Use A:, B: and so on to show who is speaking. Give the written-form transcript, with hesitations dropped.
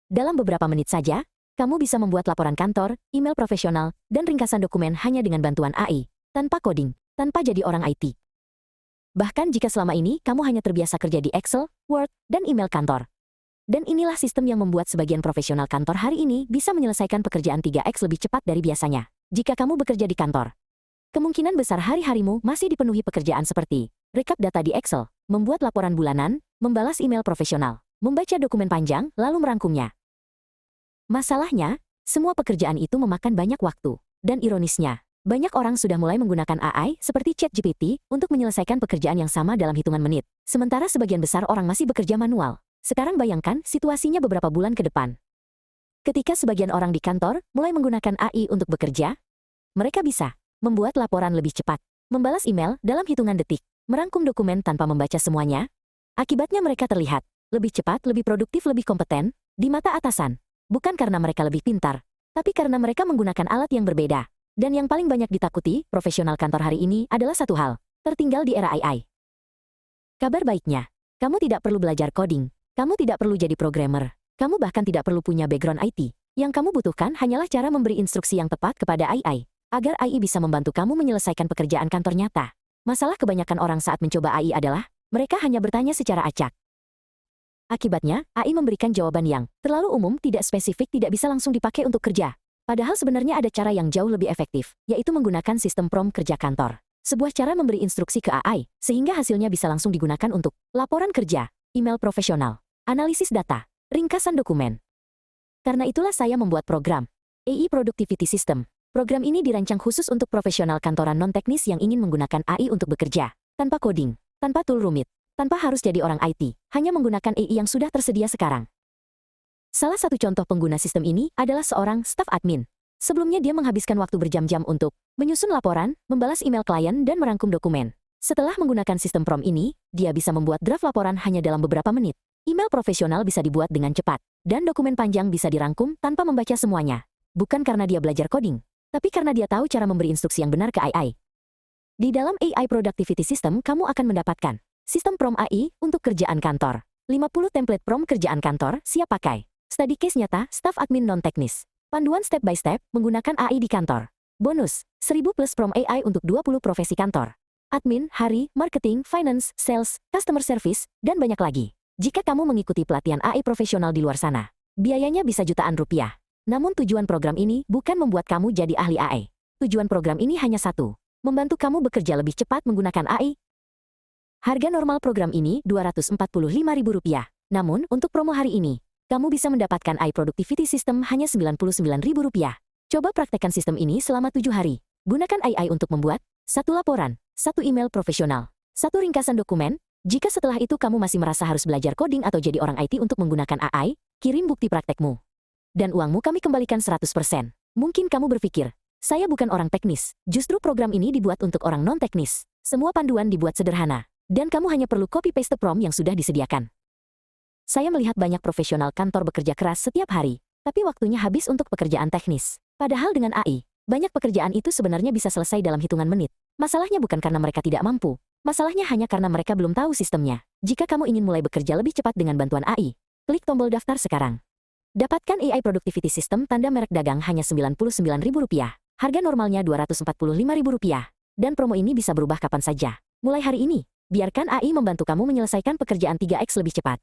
A: Dalam beberapa menit saja, kamu bisa membuat laporan kantor, email profesional, dan ringkasan dokumen hanya dengan bantuan AI, tanpa coding, tanpa jadi orang IT. Bahkan jika selama ini kamu hanya terbiasa kerja di Excel, Word, dan email kantor. Dan inilah sistem yang membuat sebagian profesional kantor hari ini bisa menyelesaikan pekerjaan 3x lebih cepat dari biasanya. Jika kamu bekerja di kantor, kemungkinan besar hari-harimu masih dipenuhi pekerjaan seperti rekap data di Excel, membuat laporan bulanan, membalas email profesional, membaca dokumen panjang, lalu merangkumnya. Masalahnya, semua pekerjaan itu memakan banyak waktu. Dan ironisnya, banyak orang sudah mulai menggunakan AI seperti ChatGPT untuk menyelesaikan pekerjaan yang sama dalam hitungan menit. Sementara sebagian besar orang masih bekerja manual. Sekarang bayangkan situasinya beberapa bulan ke depan. Ketika sebagian orang di kantor mulai menggunakan AI untuk bekerja, mereka bisa membuat laporan lebih cepat, membalas email dalam hitungan detik, merangkum dokumen tanpa membaca semuanya. Akibatnya mereka terlihat lebih cepat, lebih produktif, lebih kompeten di mata atasan. Bukan karena mereka lebih pintar, tapi karena mereka menggunakan alat yang berbeda. Dan yang paling banyak ditakuti profesional kantor hari ini adalah satu hal, tertinggal di era AI. Kabar baiknya, kamu tidak perlu belajar coding, kamu tidak perlu jadi programmer, kamu bahkan tidak perlu punya background IT. Yang kamu butuhkan hanyalah cara memberi instruksi yang tepat kepada AI, agar AI bisa membantu kamu menyelesaikan pekerjaan kantor nyata. Masalah kebanyakan orang saat mencoba AI adalah, mereka hanya bertanya secara acak. Akibatnya, AI memberikan jawaban yang terlalu umum, tidak spesifik, tidak bisa langsung dipakai untuk kerja. Padahal sebenarnya ada cara yang jauh lebih efektif, yaitu menggunakan sistem prompt kerja kantor. Sebuah cara memberi instruksi ke AI, sehingga hasilnya bisa langsung digunakan untuk laporan kerja, email profesional, analisis data, ringkasan dokumen. Karena itulah saya membuat program AI Productivity System. Program ini dirancang khusus untuk profesional kantoran non-teknis yang ingin menggunakan AI untuk bekerja, tanpa coding, tanpa tool rumit, tanpa harus jadi orang IT, hanya menggunakan AI yang sudah tersedia sekarang. Salah satu contoh pengguna sistem ini adalah seorang staf admin. Sebelumnya dia menghabiskan waktu berjam-jam untuk menyusun laporan, membalas email klien, dan merangkum dokumen. Setelah menggunakan sistem prompt ini, dia bisa membuat draft laporan hanya dalam beberapa menit. Email profesional bisa dibuat dengan cepat, dan dokumen panjang bisa dirangkum tanpa membaca semuanya. Bukan karena dia belajar coding, tapi karena dia tahu cara memberi instruksi yang benar ke AI. Di dalam AI Productivity System, kamu akan mendapatkan sistem prompt AI untuk kerjaan kantor. 50 template prompt kerjaan kantor siap pakai. Study case nyata, staf admin non-teknis. Panduan step by step menggunakan AI di kantor. Bonus, 1000 plus prompt AI untuk 20 profesi kantor. Admin, hari, marketing, finance, sales, customer service, dan banyak lagi. Jika kamu mengikuti pelatihan AI profesional di luar sana, biayanya bisa jutaan rupiah. Namun tujuan program ini bukan membuat kamu jadi ahli AI. Tujuan program ini hanya satu, membantu kamu bekerja lebih cepat menggunakan AI. Harga normal program ini Rp245.000. Namun, untuk promo hari ini, kamu bisa mendapatkan AI Productivity System hanya Rp99.000. Coba praktekkan sistem ini selama 7 hari. Gunakan AI untuk membuat 1 laporan, 1 email profesional, 1 ringkasan dokumen. Jika setelah itu kamu masih merasa harus belajar coding atau jadi orang IT untuk menggunakan AI, kirim bukti praktekmu. Dan uangmu kami kembalikan 100%. Mungkin kamu berpikir, saya bukan orang teknis. Justru program ini dibuat untuk orang non-teknis. Semua panduan dibuat sederhana. Dan kamu hanya perlu copy-paste prompt yang sudah disediakan. Saya melihat banyak profesional kantor bekerja keras setiap hari, tapi waktunya habis untuk pekerjaan teknis. Padahal dengan AI, banyak pekerjaan itu sebenarnya bisa selesai dalam hitungan menit. Masalahnya bukan karena mereka tidak mampu. Masalahnya hanya karena mereka belum tahu sistemnya. Jika kamu ingin mulai bekerja lebih cepat dengan bantuan AI, klik tombol daftar sekarang. Dapatkan AI Productivity System tanda merek dagang hanya Rp99.000. Harga normalnya Rp245.000. Dan promo ini bisa berubah kapan saja. Mulai hari ini. Biarkan AI membantu kamu menyelesaikan pekerjaan 3x lebih cepat.